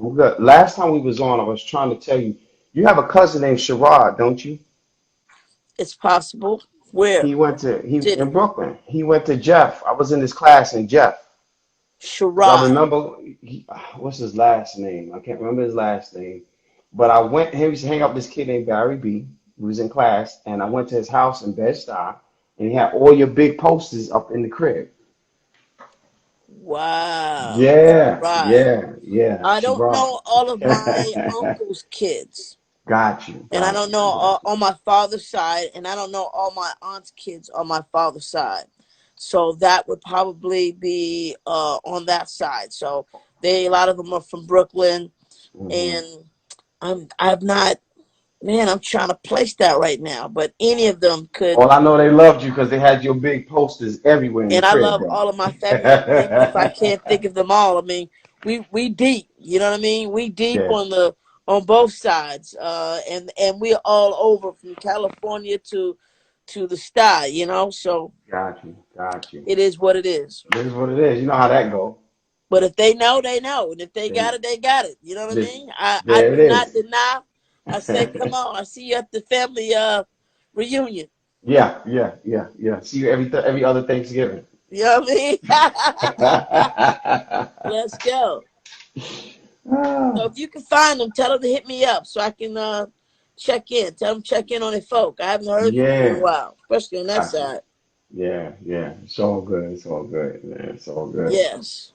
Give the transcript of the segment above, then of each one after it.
I'm good. Last time we was on, I was trying to tell you, you have a cousin named Sherrod, don't you? It's possible. Where? He City. in Brooklyn. He went to Jeff. I was in his class in Jeff. Because I Sherrod. remember, what's his last name? I can't remember his last name. But I went, he used to hang out with this kid named Barry B, who was in class, and I went to his house in Bed-Stuy, and he had all your big posters up in the crib. Wow. Yeah, Right. yeah, I don't Sherrod. know all of my uncle's kids. And I don't know Got all, you. on my father's side, and I don't know all my aunt's kids on my father's side. So that would probably be on that side. So they a lot of them are from Brooklyn, Hmm. and I've not, man, I'm trying to place that right now, but any of them could. All I know they loved you because they had your big posters everywhere in the And I crib, love though. all of my family members. If I can't think of them all, I mean, we deep. You know what I mean? We deep Yeah, on both sides, and we're all over from California to the sky. You know, so got you, got you. it is what it is. This is what it is. You know how that go. But if they know, they know, and if they got And it, they got it. You know what I this, mean? I there it do not is. deny. I say, come on, I see you at the family reunion. Yeah, yeah, yeah, yeah. See you every other Thanksgiving. You know what I mean? Let's go. So Ah, if you can find them, tell them to hit me up so I can check in. Tell them check in on their folk. I haven't heard from them in a yeah, while, especially on that got you. side. Yeah, yeah. It's all good. It's all good, man. It's all good. Yes.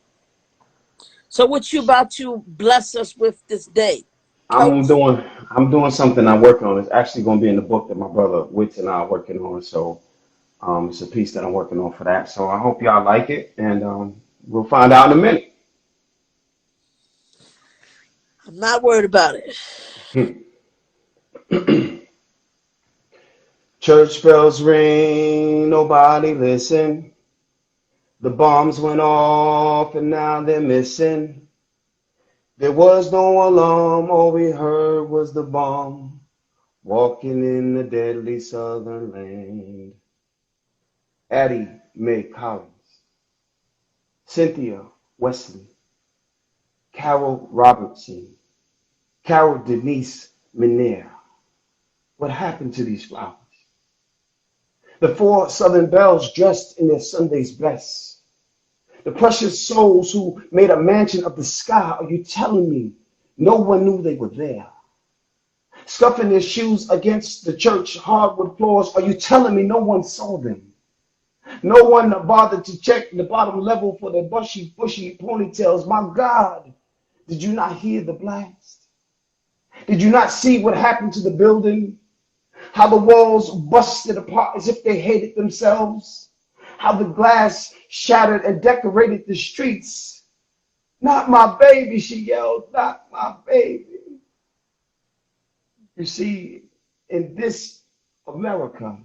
So what you about to bless us with this day, I'm Coach? doing I'm doing something I'm working on. It's actually going to be in the book that my brother Wits and I are working on. So it's a piece that I'm working on for that. So I hope y'all like it, and we'll find out in a minute. I'm not worried about it. Church bells ring, nobody listen. The bombs went off and now they're missing. There was no alarm, all we heard was the bomb walking in the deadly southern land. Addie Mae Collins, Cynthia Wesley, Carol Robertson, Carol Denise Minier. What happened to these flowers? The four Southern belles dressed in their Sunday's best. The precious souls who made a mansion of the sky. Are you telling me no one knew they were there? Scuffing their shoes against the church hardwood floors. Are you telling me no one saw them? No one bothered to check the bottom level for their bushy ponytails. My God, did you not hear the blast? Did you not see what happened to the building? How the walls busted apart as if they hated themselves? How the glass shattered and decorated the streets? Not my baby, she yelled, not my baby. You see, in this America,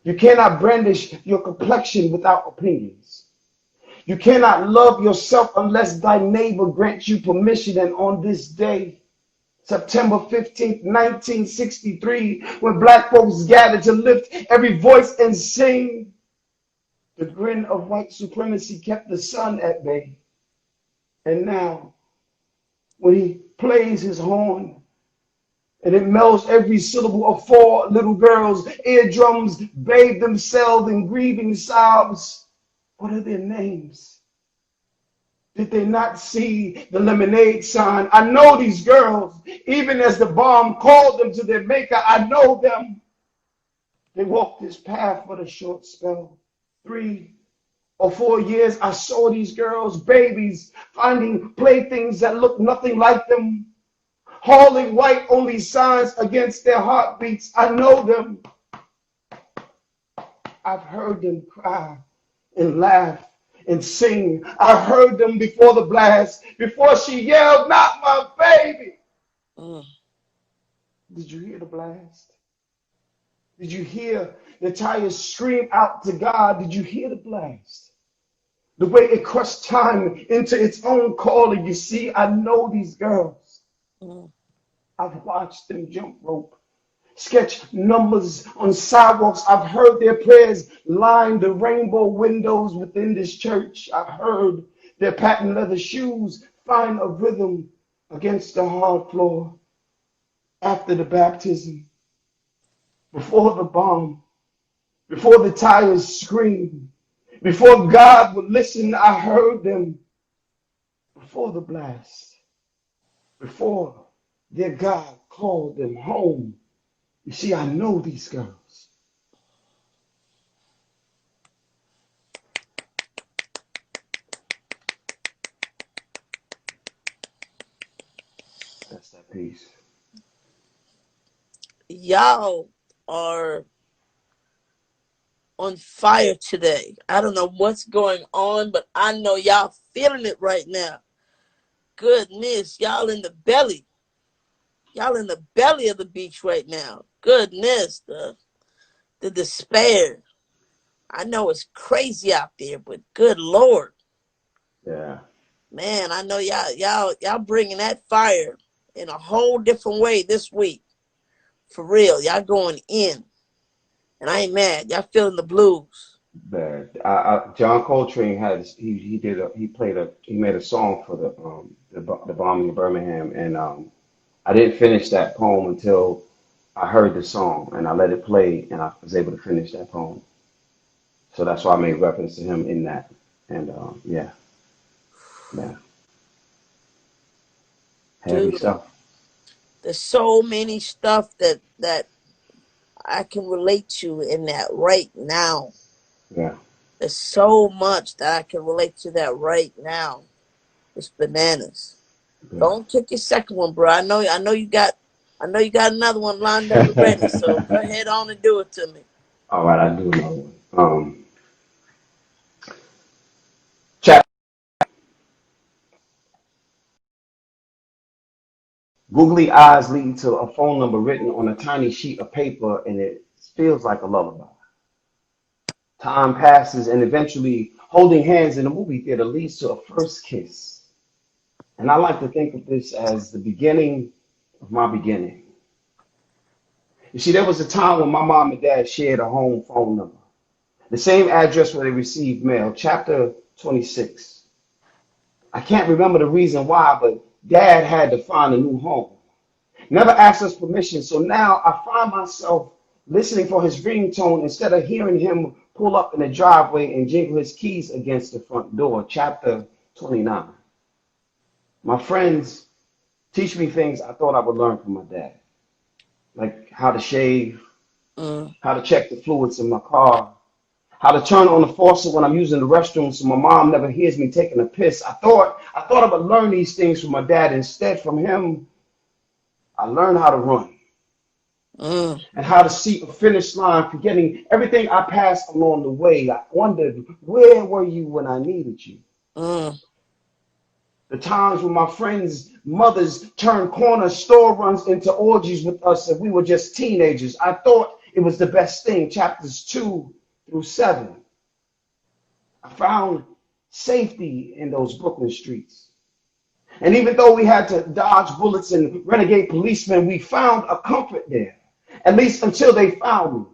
you cannot brandish your complexion without opinions. You cannot love yourself unless thy neighbor grants you permission. And on this day, September 15th, 1963, when black folks gathered to lift every voice and sing, the grin of white supremacy kept the sun at bay. And now, when he plays his horn, and it melts every syllable of four little girls' eardrums bathe themselves in grieving sobs. What are their names? Did they not see the lemonade sign? I know these girls, even as the bomb called them to their maker. I know them. They walked this path for a short spell. 3 or 4 years, I saw these girls, babies, finding playthings that looked nothing like them, hauling white only signs against their heartbeats. I know them. I've heard them cry and laugh and sing. I heard them before the blast, before she yelled, not my baby. Mm. Did you hear the blast? Did you hear the tires scream out to God? Did you hear the blast? The way it crushed time into its own calling. You see, I know these girls. Mm. I've watched them jump rope, sketch numbers on sidewalks. I've heard their prayers line the rainbow windows within this church. I've heard their patent leather shoes find a rhythm against the hard floor after the baptism, before the bomb, before the tires screamed, before God would listen, I heard them. Before the blast, before their God called them home. You see, I know these girls. That's that piece. Y'all are on fire today. I don't know what's going on, but I know y'all feeling it right now. Goodness, y'all in the belly. Y'all in the belly of the beach right now. Goodness, the despair. I know it's crazy out there, but good Lord. Yeah. Man, I know y'all bringing that fire in a whole different way this week. For real, y'all going in. And I ain't mad. Y'all feeling the blues. Bad. John Coltrane had he made a song for the bombing of Birmingham, and I didn't finish that poem until I heard the song and I let it play and I was able to finish that poem. So that's why I made reference to him in that. And yeah, man, heavy Dude, stuff. there's so many stuff that I can relate to in that right now. Yeah, There's so much that I can relate to that right now. It's bananas. yeah. Don't take your second one, bro. I know you got another one lined up and ready. So go ahead on and do it to me. All right, I do know one. Chat. Googly eyes lead to a phone number written on a tiny sheet of paper, and it feels like a lullaby. Time passes, and eventually, holding hands in a movie theater leads to a first kiss. And I like to think of this as the beginning of my beginning. You see, there was a time when my mom and dad shared a home phone number, the same address where they received mail, chapter 26. I can't remember the reason why, but dad had to find a new home. Never asked us permission, so now I find myself listening for his ringtone instead of hearing him pull up in the driveway and jingle his keys against the front door. Chapter 29. My friends teach me things I thought I would learn from my dad, like how to shave, Mm, how to check the fluids in my car, how to turn on the faucet when I'm using the restroom so my mom never hears me taking a piss. I thought I would learn these things from my dad. Instead, from him, I learned how to run mm, and how to see a finish line, forgetting everything I passed along the way. I wondered, where were you when I needed you? mm, The times when my friends' mothers turned corner store runs into orgies with us and we were just teenagers. I thought it was the best thing. Chapters 2 through 7. I found safety in those Brooklyn streets. And even though we had to dodge bullets and renegade policemen, we found a comfort there, at least until they found me.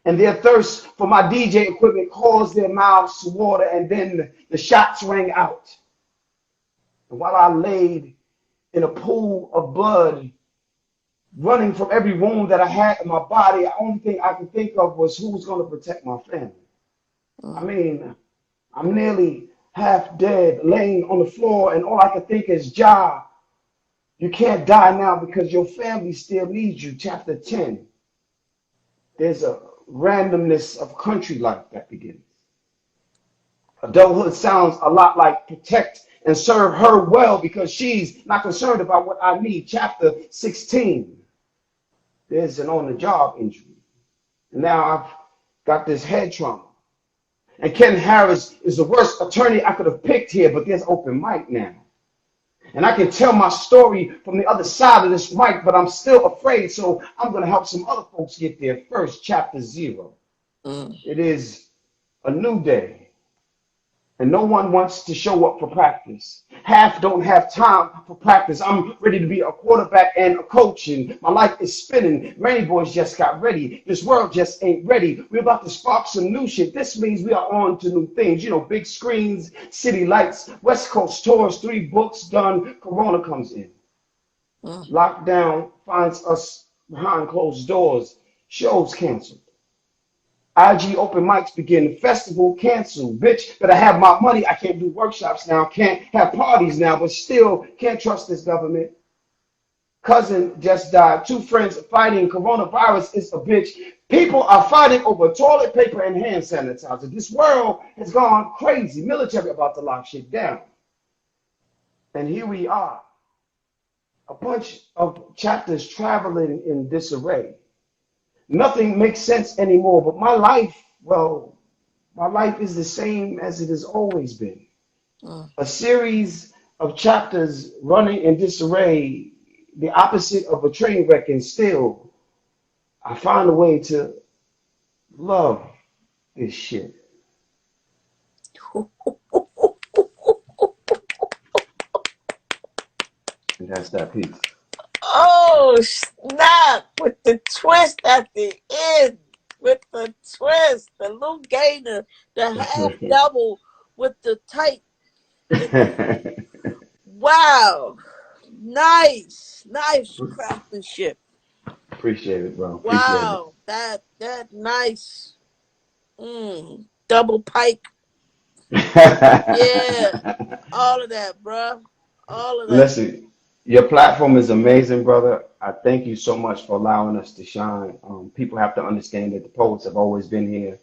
And their thirst for my DJ equipment caused their mouths to water, and then the shots rang out. And while I laid in a pool of blood, running from every wound that I had in my body, the only thing I could think of was who was going to protect my family. I mm, mean, I'm nearly half dead, laying on the floor, and all I could think is, Jah, you can't die now because your family still needs you. Chapter 10. There's a randomness of country life that begins. Adulthood sounds a lot like protect and serve her well because she's not concerned about what I need. Chapter 16. There's an on the job injury. And now I've got this head trauma. And Ken Harris is the worst attorney I could have picked here, but there's open mic now. And I can tell my story from the other side of this mic, but I'm still afraid, so I'm going to help some other folks get there first. Chapter 0. mm. It is a new day. And no one wants to show up for practice. Half don't have time for practice. I'm ready to be a quarterback and a coach, and my life is spinning. Many boys just got ready. This world just ain't ready. We're about to spark some new shit. This means we are on to new things. You know, big screens, city lights, West Coast tours, 3 books done. Corona comes in. Mm. Lockdown finds us behind closed doors. Shows canceled. IG open mics begin. Festival canceled. Bitch, but I have my money. I can't do workshops now. Can't have parties now, but still can't trust this government. Cousin just died. 2 friends fighting. Coronavirus is a bitch. People are fighting over toilet paper and hand sanitizer. This world has gone crazy. Military about to lock shit down. And here we are. A bunch of chapters traveling in disarray. Nothing makes sense anymore, but my life, well, my life is the same as it has always been. Mm. A series of chapters running in disarray, the opposite of a train wreck, and still I find a way to love this shit. And that's that piece. Oh, snap! With the twist at the end. With the twist. The Lou Gainer. The half double with the tight. Wow. Nice. Nice craftsmanship. Appreciate it, bro. Appreciate it. Wow. That nice. Double pike. Yeah. All of that, bruh. All of that. Listen, your platform is amazing, brother. I thank you so much for allowing us to shine. People have to understand that the poets have always been here,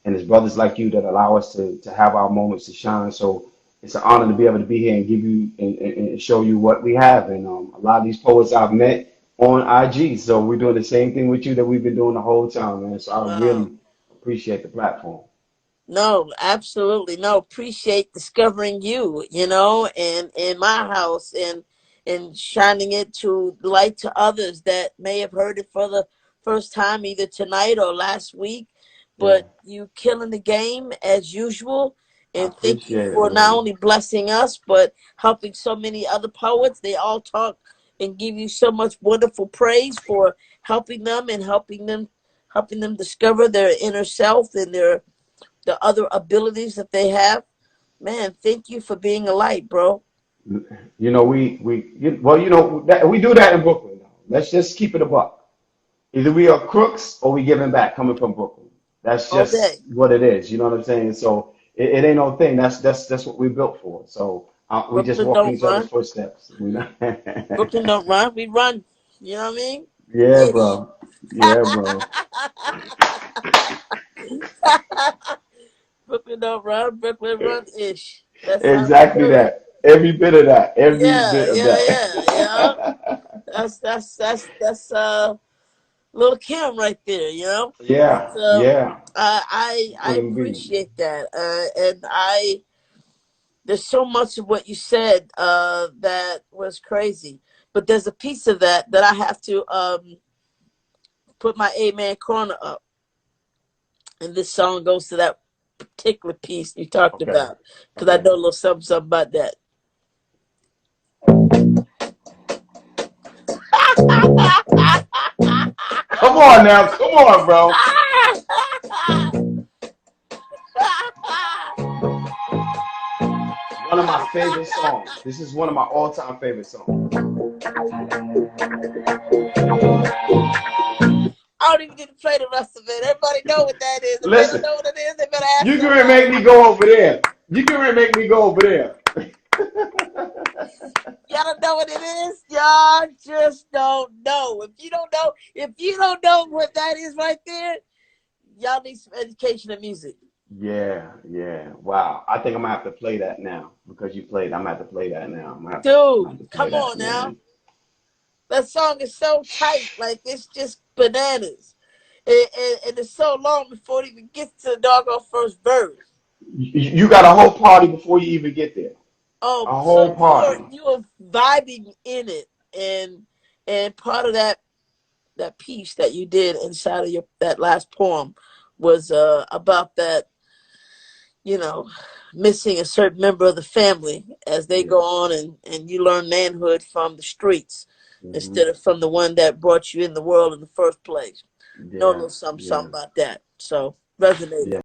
and it's brothers like you that allow us to have our moments to shine. So it's an honor to be able to be here and give you and show you what we have. And a lot of these poets I've met on IG, so we're doing the same thing with you that we've been doing the whole time, man. So I Wow. really appreciate the platform. No, absolutely. No, appreciate discovering you, and in my house and shining it to light to others that may have heard it for the first time either tonight or last week. Yeah, But you killing the game as usual. I And thank you appreciate it, for not man. only blessing us, but helping so many other poets. They all talk and give you so much wonderful praise for helping them and helping them discover their inner self and the other abilities that they have. Man, thank you for being a light, bro. You know, well, you know, that, we do that in Brooklyn. Now. Let's just keep it a buck. Either we are crooks or we giving back coming from Brooklyn. That's All day. just what it is. You know what I'm saying? So it ain't no thing. That's what we built for. So we just Brooklyn walk in don't each other's run. footsteps. You know? Brooklyn don't run. We run. You know what I mean? Yeah, Ish. bro. Yeah, bro. Brooklyn don't run. Brooklyn run ish. That's how we Exactly do it. that. Every bit of that. Every Yeah, bit of yeah, yeah, yeah. that. That's little Kim right there, But Yeah, yeah. I Queen Bee. appreciate that, and there's so much of what you said that was crazy, but there's a piece of that I have to put my amen corner up, and this song goes to that particular piece you talked Okay. about because I Okay. know a little something about that. Come on now. Come on, bro. One of my favorite songs. This is one of my all-time favorite songs. I don't even need to play the rest of it. Everybody know what that is. If they don't Listen, know what it is, they better ask you can somebody. make me go over there. You can make me go over there. Y'all don't know what it is. Y'all just don't know. If you don't know what that is right there, y'all need some education in music. Yeah, yeah. Wow. I think I'm gonna have to play that now because you played. I'm gonna have to play that now. I'm Dude, gonna have to play come that. on Yeah. now. That song is so tight. Like, it's just bananas. And it's so long before it even gets to the doggone first verse. You got a whole party before you even get there. Oh, A so whole party. you are vibing in it. And part of that piece that you did inside of that last poem was about that, you know. missing a certain member of the family as they Yeah. go on, and you learn manhood from the streets Hmm. instead of from the one that brought you in the world in the first place. Know a Yeah. little something, Yeah. something about that. So resonated. Yeah.